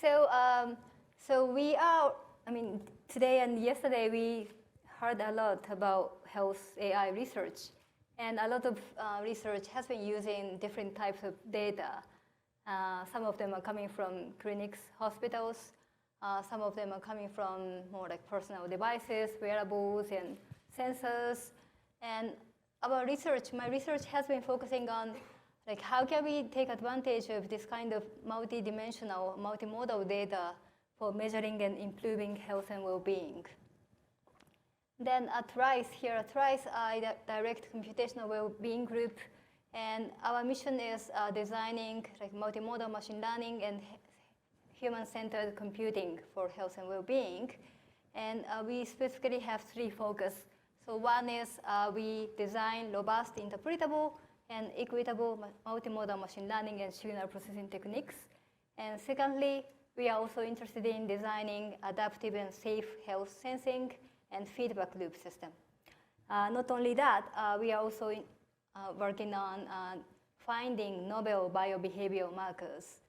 So we are, today and yesterday we heard a lot about health AI research. And a lot of research has been using different types of data. Some of them are coming from clinics, hospitals. Some of them are coming from more like personal devices, wearables, and sensors. And my research has been focusing on like how can we take advantage of this kind of multidimensional, multimodal data for measuring and improving health and well-being. Then at RISE, I direct computational well-being group, and our mission is designing like multimodal machine learning and human-centered computing for health and well-being. And we specifically have three focus. So one is we design robust, interpretable, and equitable multimodal machine learning and signal processing techniques. And secondly, we are also interested in designing adaptive and safe health sensing and feedback loop system. Not only that, we are also working on finding novel biobehavioral markers,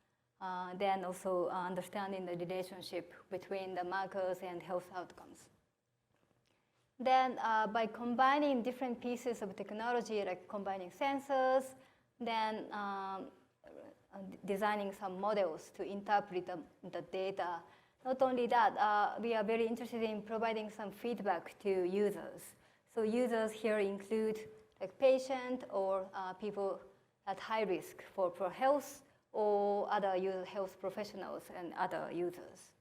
then also understanding the relationship between the markers and health outcomes. Then by combining different pieces of technology, like combining sensors, then designing some models to interpret the data. Not only that, we are very interested in providing some feedback to users. So users here include like patient or people at high risk for health or other health professionals and other users.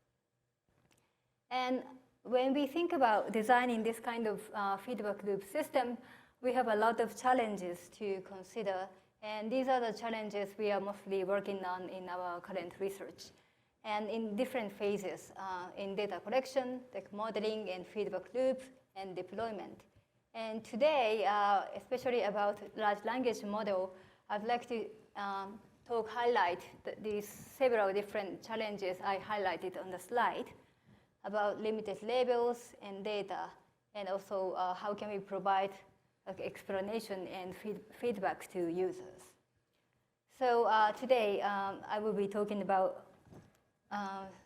And when we think about designing this kind of feedback loop system, we have a lot of challenges to consider. And these are the challenges we are mostly working on in our current research. And in different phases, in data collection, like modeling and feedback loop, and deployment. And today, especially about large language model, I'd like to highlight these several different challenges I highlighted on the slide about limited labels and data, and also how can we provide like, explanation and feedback to users. So today, I will be talking about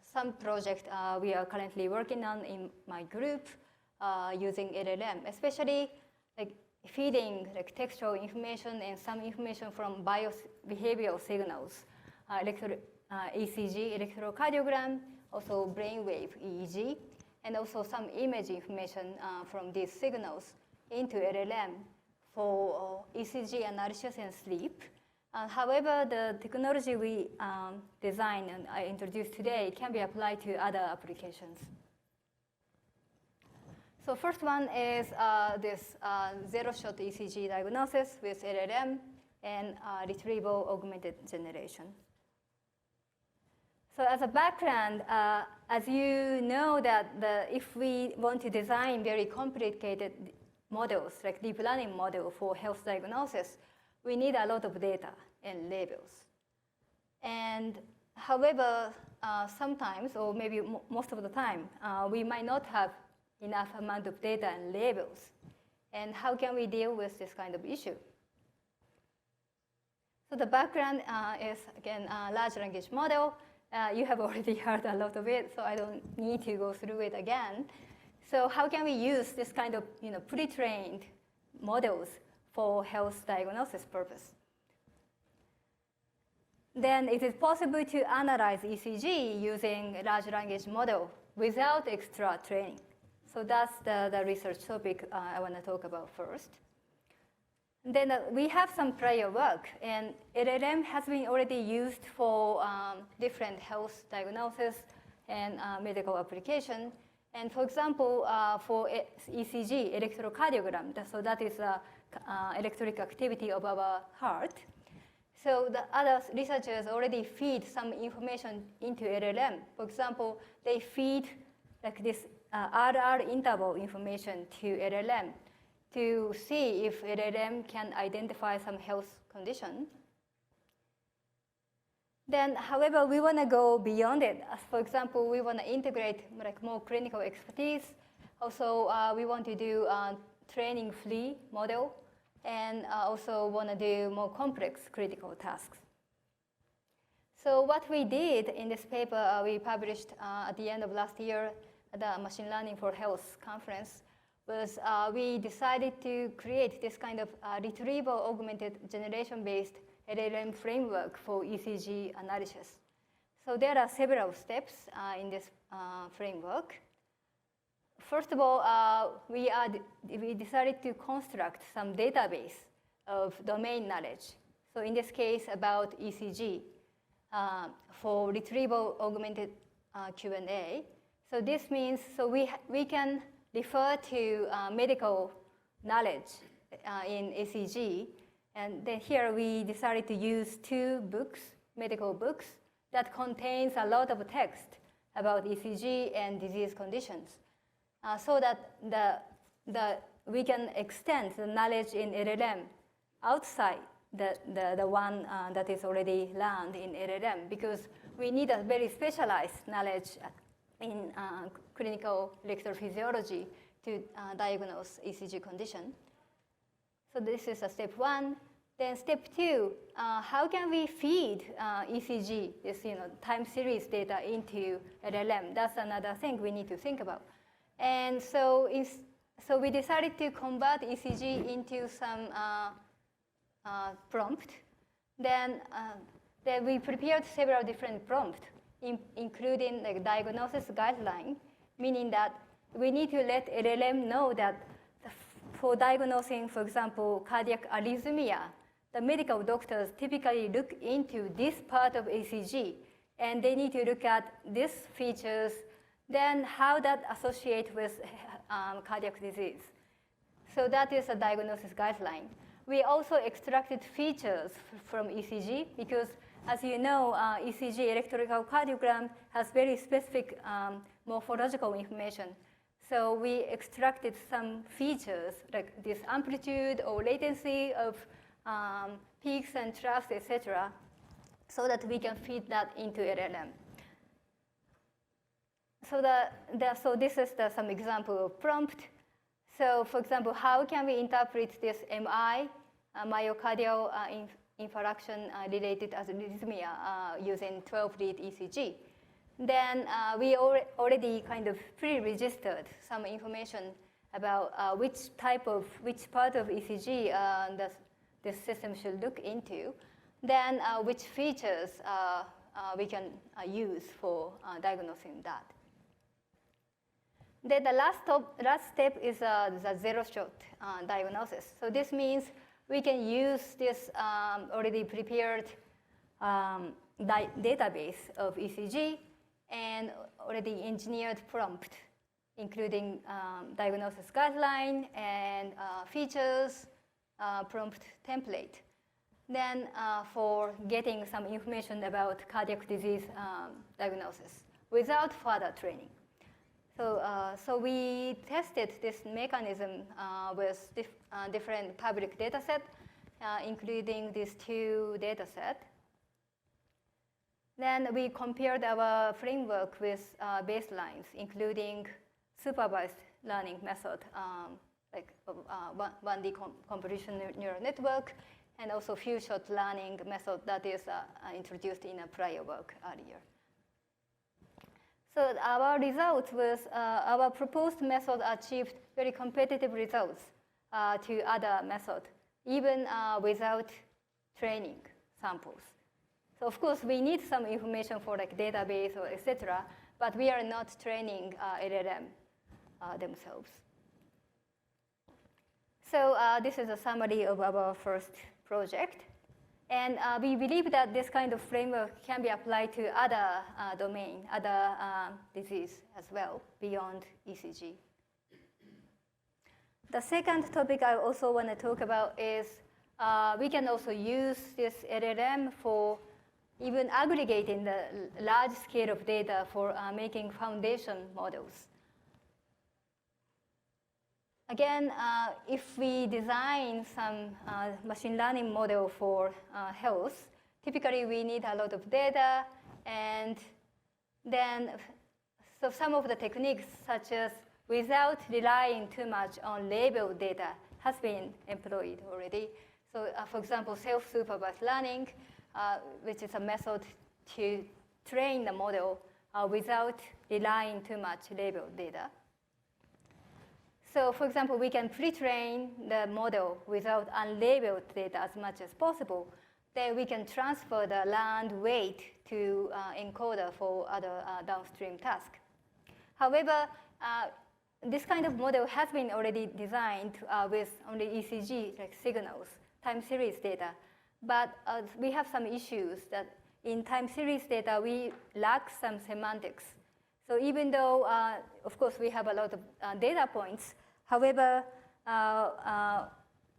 some project we are currently working on in my group using LLM, especially like feeding like textual information and some information from behavioral signals, ECG, electrocardiogram, also brainwave EEG, and also some image information from these signals into LLM for ECG analysis and sleep. However, the technology we designed and I introduced today can be applied to other applications. So first one is this zero-shot ECG diagnosis with LLM and retrieval augmented generation. So as a background, as you know that if we want to design very complicated models, like deep learning model for health diagnosis, we need a lot of data and labels. And however, sometimes, or maybe most of the time, we might not have enough amount of data and labels. And how can we deal with this kind of issue? So the background is, again, a large language model. You have already heard a lot of it, so I don't need to go through it again. So how can we use this kind of pre-trained models for health diagnosis purpose? Then it is possible to analyze ECG using large language model without extra training. So that's the research topic I want to talk about first. And then we have some prior work, and LLM has been already used for different health diagnosis and medical application. And for example, for ECG, electrocardiogram, so that is electric activity of our heart. So the other researchers already feed some information into LLM. For example, they feed like this RR interval information to LLM to see if LLM can identify some health condition. Then, however, we want to go beyond it. As for example, we want to integrate like more clinical expertise. Also, we want to do a training-free model, and also want to do more complex critical tasks. So what we did in this paper, we published at the end of last year at the Machine Learning for Health conference, was we decided to create this kind of retrieval augmented generation-based LLM framework for ECG analysis. So there are several steps in this framework. First of all, we decided to construct some database of domain knowledge. So in this case, about ECG for retrieval augmented Q&A. So this means we can refer to medical knowledge in ECG. And then here we decided to use 2 books, medical books, that contains a lot of text about ECG and disease conditions, so that we can extend the knowledge in LLM outside the one that is already learned in LLM, because we need a very specialized knowledge in clinical electrophysiology to diagnose ECG condition. So this is a step 1. Then step 2, how can we feed ECG, this time series data into LLM? That's another thing we need to think about. And so we decided to convert ECG into some prompt. Then we prepared several different prompts, including like diagnosis guideline, meaning that we need to let LLM know that for diagnosing, for example, cardiac arrhythmia, the medical doctors typically look into this part of ECG, and they need to look at these features, then how that associates with cardiac disease. So that is a diagnosis guideline. We also extracted features from ECG because, as you know, ECG electrocardiogram has very specific morphological information. So we extracted some features like this amplitude or latency of peaks and troughs, etc., so that we can feed that into LLM. So this is some example of prompt. So for example, how can we interpret this MI, myocardial infarction related arrhythmia using 12-lead ECG? Then we already kind of pre-registered some information about which part of ECG this system should look into, then which features we can use for diagnosing that. Then the last step is the zero-shot diagnosis. So this means we can use this already prepared database of ECG and already engineered prompt, including diagnosis guideline and features, prompt template. Then for getting some information about cardiac disease diagnosis without further training. So we tested this mechanism with different public data set, including these 2 data sets. Then we compared our framework with baselines, including supervised learning method, like 1D convolutional neural network, and also few-shot learning method that is introduced in a prior work earlier. So our result was our proposed method achieved very competitive results to other methods, even without training samples. So of course, we need some information for like database or etc., but we are not training LLM themselves. So this is a summary of our first project. And we believe that this kind of framework can be applied to other domain, other disease as well, beyond ECG. The second topic I also want to talk about is we can also use this LLM for even aggregating the large scale of data for making foundation models. Again, if we design some machine learning model for health, typically we need a lot of data, and then so some of the techniques, such as without relying too much on labeled data, has been employed already. So for example, self-supervised learning, which is a method to train the model without relying too much labeled data. So for example, we can pre-train the model without unlabeled data as much as possible. Then we can transfer the learned weight to encoder for other downstream tasks. However, this kind of model has been already designed with only ECG like signals, time series data. But we have some issues that in time series data, we lack some semantics. So even though, of course, we have a lot of data points, however,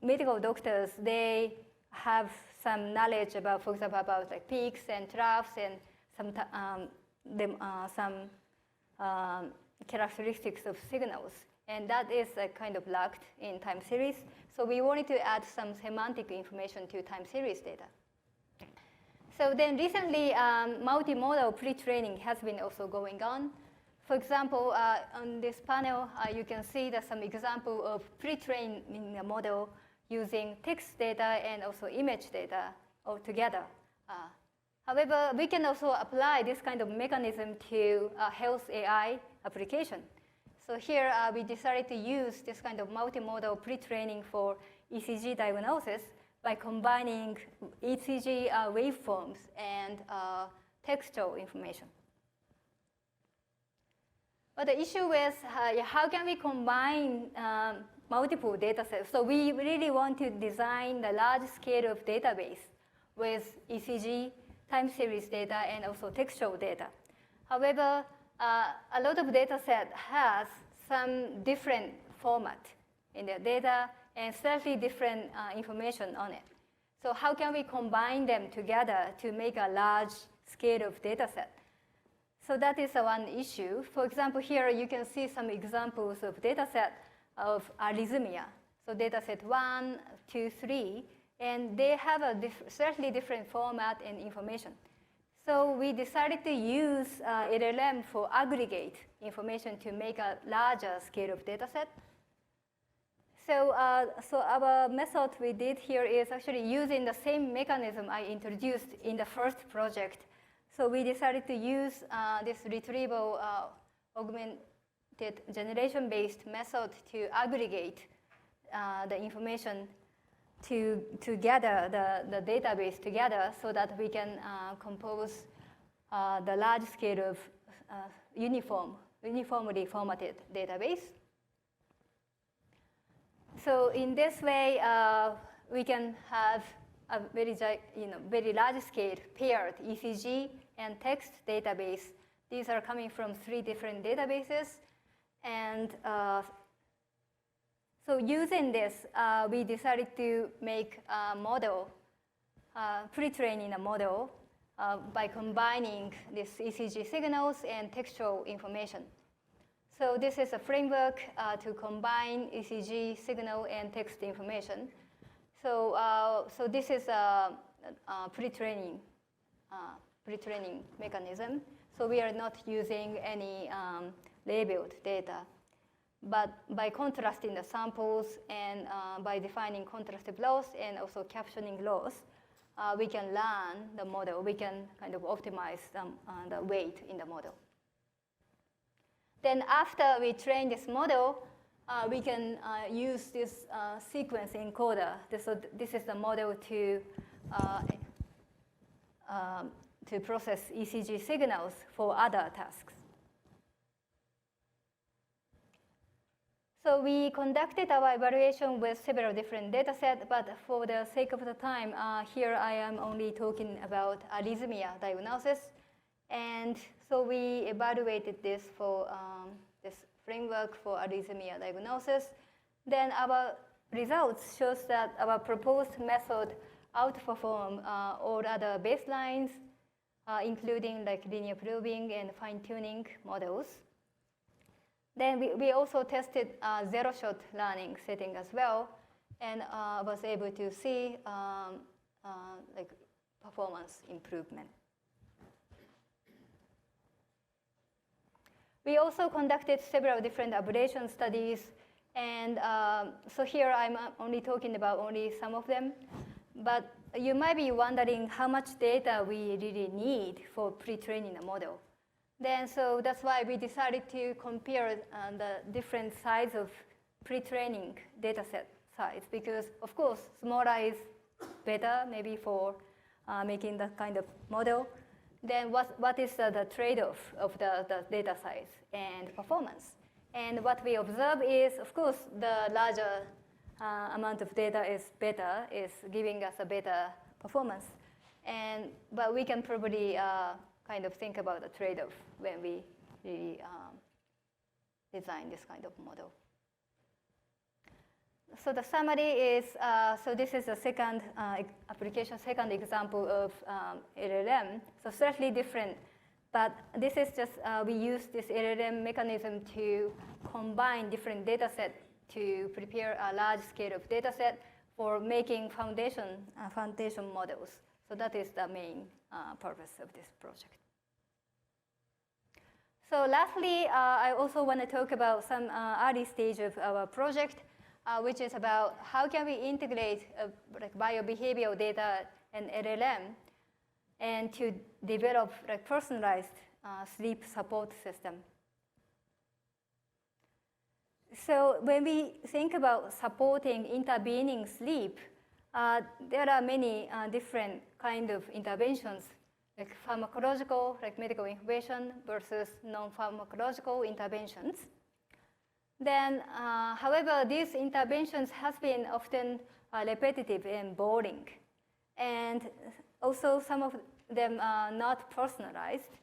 medical doctors, they have some knowledge about, for example, about like peaks and troughs and some characteristics of signals. And that is kind of lacked in time series. So we wanted to add some semantic information to time series data. So then recently, multimodal pre-training has been also going on. For example, on this panel, you can see that some example of pre-training a model using text data and also image data all together. However, we can also apply this kind of mechanism to health AI application. So here, we decided to use this kind of multimodal pre-training for ECG diagnosis by combining ECG waveforms and textual information. But the issue is how can we combine multiple data sets? So we really want to design the large scale of database with ECG, time series data, and also textual data. However, a lot of data set has some different format in their data and slightly different information on it. So how can we combine them together to make a large scale of data set? So that is one issue. For example, here you can see some examples of data set of arrhythmia. So data set 1, 2, 3, and they have a slightly different format and information. So we decided to use LLM for aggregate information to make a larger scale of data set. So, so our method we did here is actually using the same mechanism I introduced in the first project. So we decided to use this retrieval augmented generation-based method to aggregate the information together, the database together, so that we can compose the large scale of uniformly formatted database. So in this way, we can have a very large scale paired ECG and text database. These are coming from 3 different databases. And so using this, we decided to make a model, pre-training a model by combining these ECG signals and textual information. So this is a framework to combine ECG signal and text information. So, so this is a pre-training mechanism. So we are not using any labeled data. But by contrasting the samples and by defining contrastive loss and also captioning loss, we can learn the model. We can kind of optimize the weight in the model. Then after we train this model, we can use this sequence encoder. So this is the model to process ECG signals for other tasks. So we conducted our evaluation with several different data sets, but for the sake of the time, here I am only talking about arrhythmia diagnosis. And so we evaluated this for this framework for arrhythmia diagnosis. Then our results shows that our proposed method outperform all other baselines, including like linear probing and fine-tuning models. Then we also tested zero-shot learning setting as well, and was able to see like performance improvement. We also conducted several different ablation studies, and so here I'm only talking about only some of them. But you might be wondering how much data we really need for pre-training a model. Then, so that's why we decided to compare the different size of pre-training data set size, because of course, smaller is better maybe for making that kind of model. Then what is the trade-off of the data size and performance? And what we observe is, of course, the larger amount of data is better, is giving us a better performance. But we can probably kind of think about the trade-off when we really design this kind of model. So the summary is, so this is the second application, second example of LLM. So slightly different, but this is just, we use this LLM mechanism to combine different data sets to prepare a large scale of data set for making foundation models. So that is the main purpose of this project. So lastly, I also want to talk about some early stage of our project, which is about how can we integrate like biobehavioral data and LLM and to develop like personalized sleep support system. So when we think about supporting intervening sleep, there are many different kind of interventions, like pharmacological, like medical intervention versus non-pharmacological interventions. Then, however, these interventions have been often repetitive and boring. And also some of them are not personalized.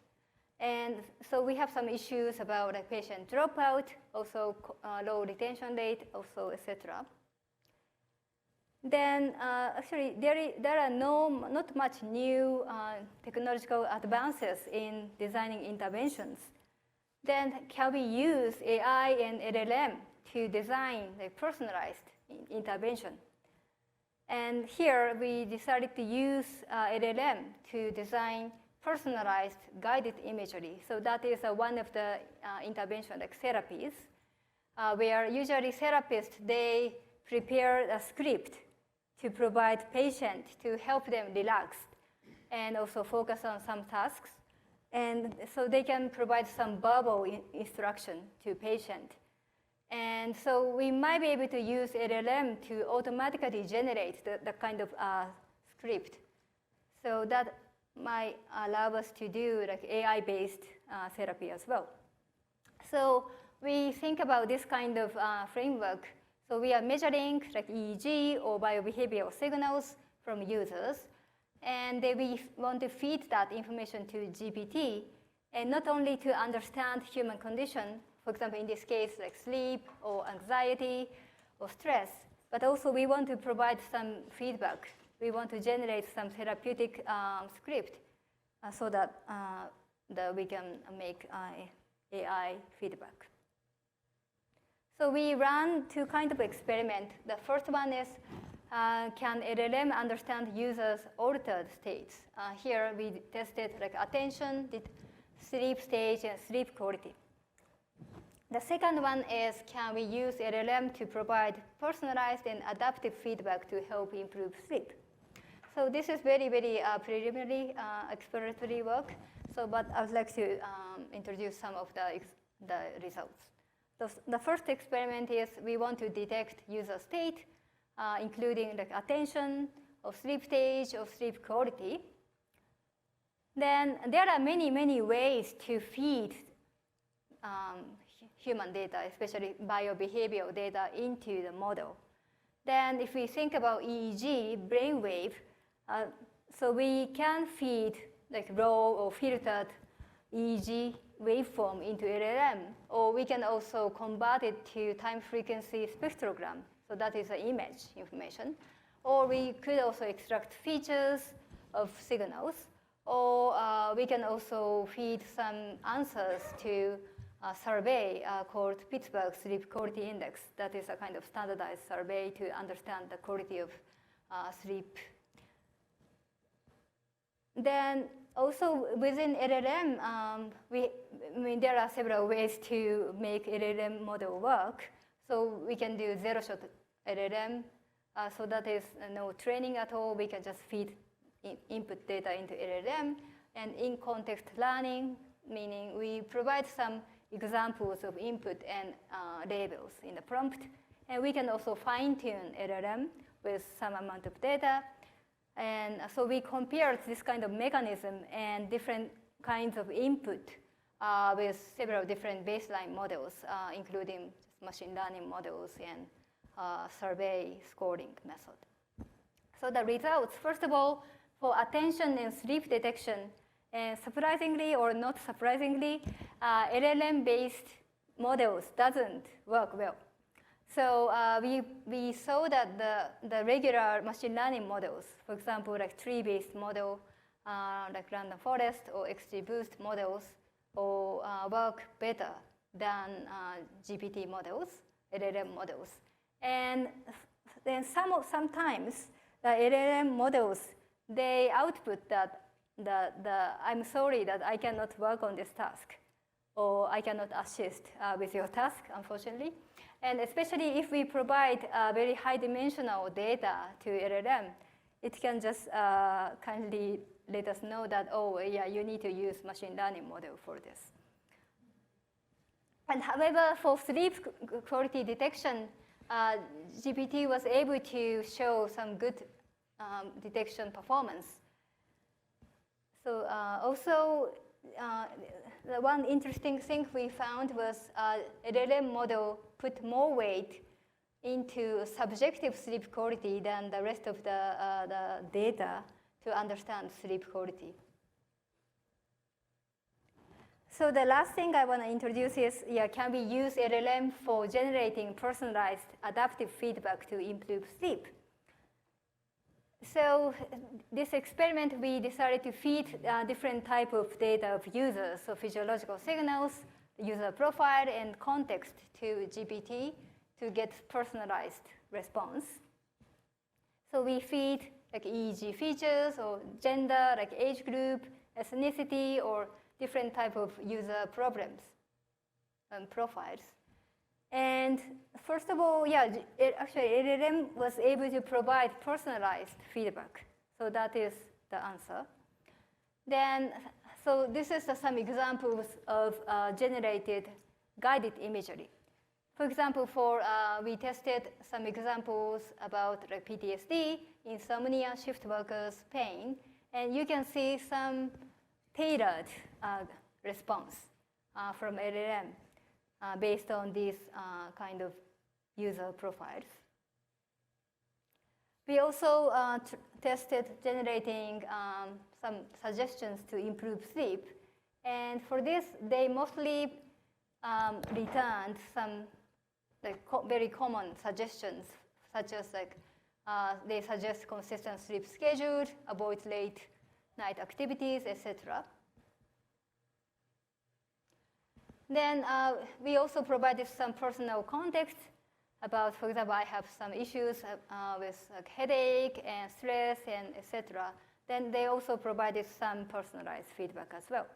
And so we have some issues about like patient dropout, also low retention rate, also, etc. Then actually there are not much new technological advances in designing interventions. Then can we use AI and LLM to design a personalized intervention? And here we decided to use LLM to design personalized guided imagery. So that is one of the intervention like therapies, where usually therapists, they prepare a script to provide patient to help them relax and also focus on some tasks. And so they can provide some verbal instruction to patient. And so we might be able to use LLM to automatically generate the kind of script. So that might allow us to do like AI-based therapy as well. So we think about this kind of framework. So we are measuring like EEG or biobehavioral signals from users. And we want to feed that information to GPT, and not only to understand human condition, for example, in this case, like sleep or anxiety or stress, but also we want to provide some feedback. We want to generate some therapeutic script so that we can make AI feedback. So we ran two kinds of experiments. The first one is, can LLM understand users' altered states? Here we tested like attention, sleep stage, and sleep quality. The second one is, can we use LLM to provide personalized and adaptive feedback to help improve sleep? So this is very, very preliminary exploratory work. So, but I would like to introduce some of the results. The first experiment is we want to detect user state, including like attention, or sleep stage, or sleep quality. Then there are many, many ways to feed human data, especially biobehavioral data, into the model. Then if we think about EEG, brainwave, so we can feed like raw or filtered EEG waveform into LLM, or we can also convert it to time frequency spectrogram. So that is the image information. Or we could also extract features of signals, or we can also feed some answers to a survey called Pittsburgh Sleep Quality Index. That is a kind of standardized survey to understand the quality of sleep. Then also within LLM, there are several ways to make LLM model work. So we can do zero-shot LLM So that is no training at all. We can just feed input data into LLM. And in context learning, meaning we provide some examples of input and labels in the prompt. And we can also fine-tune LLM with some amount of data. And so we compared this kind of mechanism and different kinds of input with several different baseline models, including machine learning models and survey scoring method. So the results, first of all, for attention and sleep detection, and surprisingly or not surprisingly, LLM-based models doesn't work well. So we saw that the regular machine learning models, for example, like tree-based model, like random forest or XGBoost models, or work better than GPT models, LLM models. And then sometimes the LLM models, they output that I'm sorry that I cannot work on this task, or I cannot assist with your task, unfortunately. And especially if we provide very high-dimensional data to LLM, it can just kindly let us know that, oh, yeah, you need to use machine learning model for this. And however, for sleep quality detection, GPT was able to show some good detection performance. So also, the one interesting thing we found was LLM model put more weight into subjective sleep quality than the rest of the data to understand sleep quality. So the last thing I want to introduce is, can we use LLM for generating personalized adaptive feedback to improve sleep? So this experiment, we decided to feed different type of data of users, so physiological signals, user profile, and context to GPT to get personalized response. So we feed like EEG features or gender, like age group, ethnicity, or different type of user problems and profiles. And first of all, actually LLM was able to provide personalized feedback. So that is the answer. Then, so this is some examples of generated guided imagery. For example, we tested some examples about like PTSD, insomnia, shift workers, pain, and you can see some tailored response from LLM based on these kind of user profiles. We also tested generating some suggestions to improve sleep, and for this, they mostly returned some like very common suggestions, such as like they suggest consistent sleep schedule, avoid late night activities, etc. Then we also provided some personal context about, for example, I have some issues with like headache and stress and etc. Then they also provided some personalized feedback as well.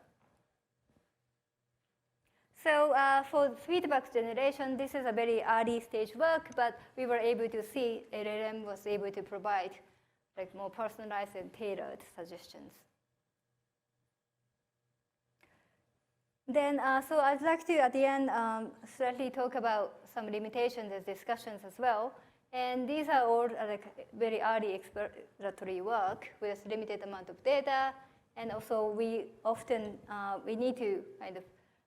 So for feedback generation, this is a very early stage work, but we were able to see LLM was able to provide like more personalized and tailored suggestions. Then, so I'd like to, at the end, slightly talk about some limitations and discussions as well. And these are all like very early exploratory work with limited amount of data. And also, we often, we need to kind of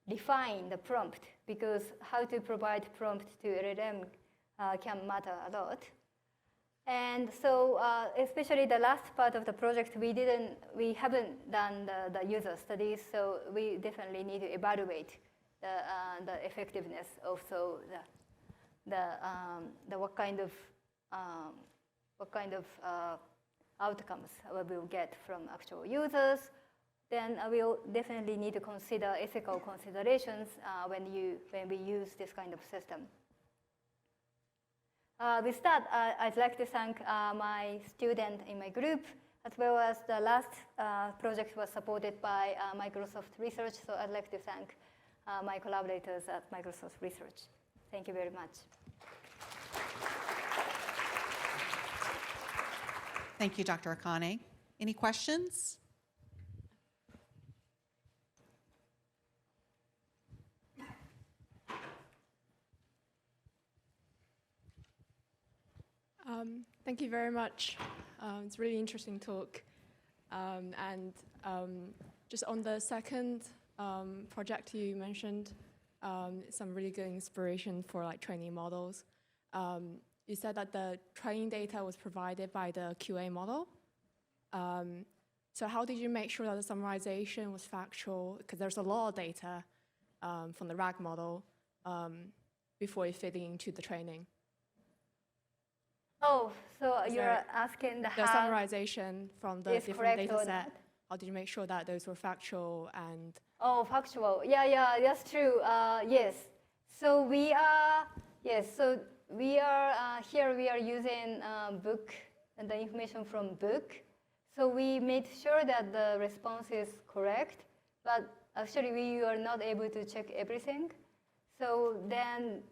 define the prompt, because how to provide prompt to LLM can matter a lot. And so, especially the last part of the project, we haven't done the user studies, so we definitely need to evaluate the effectiveness of what kind of outcomes we will get from actual users. Then we'll definitely need to consider ethical considerations when we use this kind of system. With that, I'd like to thank my student in my group, as well as the last project was supported by Microsoft Research. So I'd like to thank my collaborators at Microsoft Research. Thank you very much. Thank you, Dr. Akane. Any questions? Thank you very much. It's a really interesting talk. Just on the second project you mentioned, some really good inspiration for like training models. You said that the training data was provided by the QA model. So how did you make sure that the summarization was factual? Because there's a lot of data from the RAG model before it fitting into the training. Oh, so you're asking the how summarization from the different data set. How did you make sure that those were factual and? Oh, factual. Yeah, that's true. Yes. So we are here. We are using book and the information from book. So we made sure that the response is correct, but actually we are not able to check everything. So then.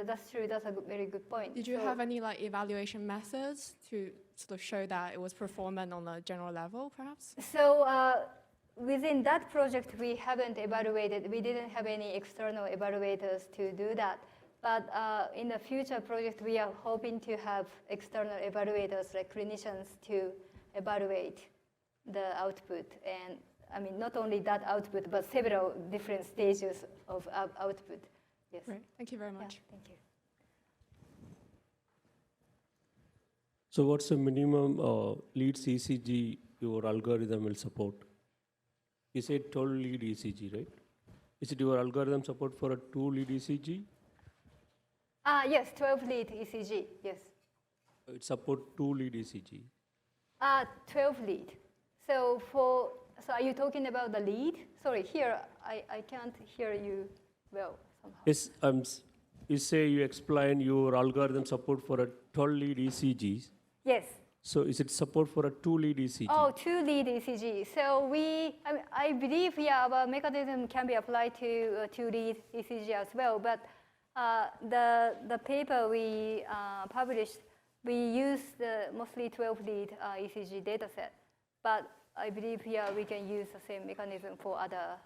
That's true. That's a very good point. Did you have any like evaluation methods to sort of show that it was performant on a general level, perhaps? So within that project, we haven't evaluated. We didn't have any external evaluators to do that. But in the future project, we are hoping to have external evaluators, like clinicians, to evaluate the output. And I mean, not only that output, but several different stages of output. Yes. Great. Thank you very much. Yeah, thank you. So what's the minimum lead ECG your algorithm will support? You said 12 lead ECG, right? Is it your algorithm support for a 2 lead ECG? Yes, 12 lead ECG, yes. It support 2 lead ECG? 12 lead. So are you talking about the lead? Sorry, here I can't hear you well. Yes, you say you explain your algorithm support for a 12 lead ECGs. Yes. So is it support for a 2 lead ECG? Oh, 2 lead ECG. So I believe, yeah, our mechanism can be applied to 2 lead ECG as well. But the paper we published, we used the mostly 12 lead ECG data set. But I believe, yeah, we can use the same mechanism for other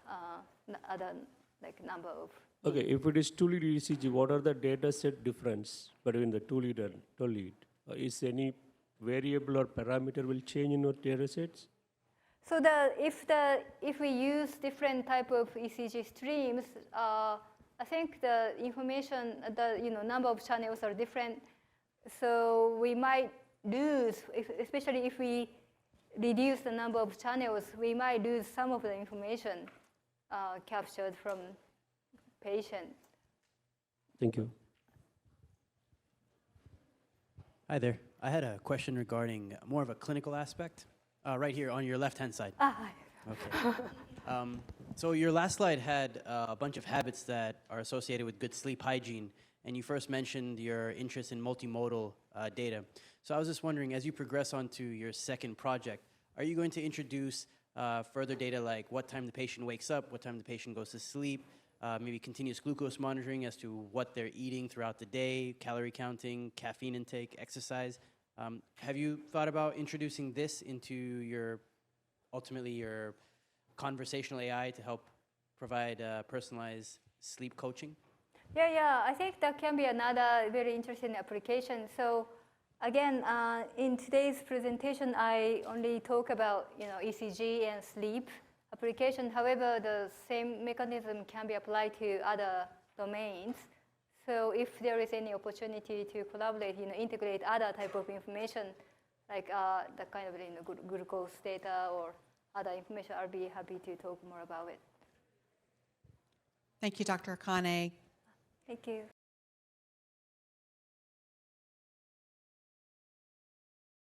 like number of. Okay, if it is 2 lead ECG, what are the data set difference between the 2 lead and 12 lead? Is any variable or parameter will change in your data sets? So if we use different type of ECG streams, I think the information, number of channels are different. So we might lose, especially if we reduce the number of channels, we might lose some of the information captured from patient. Thank you. Hi there. I had a question regarding more of a clinical aspect, right here on your left-hand side. Hi. Okay. So your last slide had a bunch of habits that are associated with good sleep hygiene, and you first mentioned your interest in multimodal data. So I was just wondering, as you progress onto your second project, are you going to introduce further data like what time the patient wakes up, what time the patient goes to sleep, maybe continuous glucose monitoring as to what they're eating throughout the day, calorie counting, caffeine intake, exercise? Have you thought about introducing this into ultimately your conversational AI to help provide personalized sleep coaching? Yeah, I think that can be another very interesting application. So again, in today's presentation, I only talk about ECG and sleep application. However, the same mechanism can be applied to other domains. So if there is any opportunity to collaborate, integrate other type of information, like the kind of glucose data or other information, I'll be happy to talk more about it. Thank you, Dr. Akane. Thank you.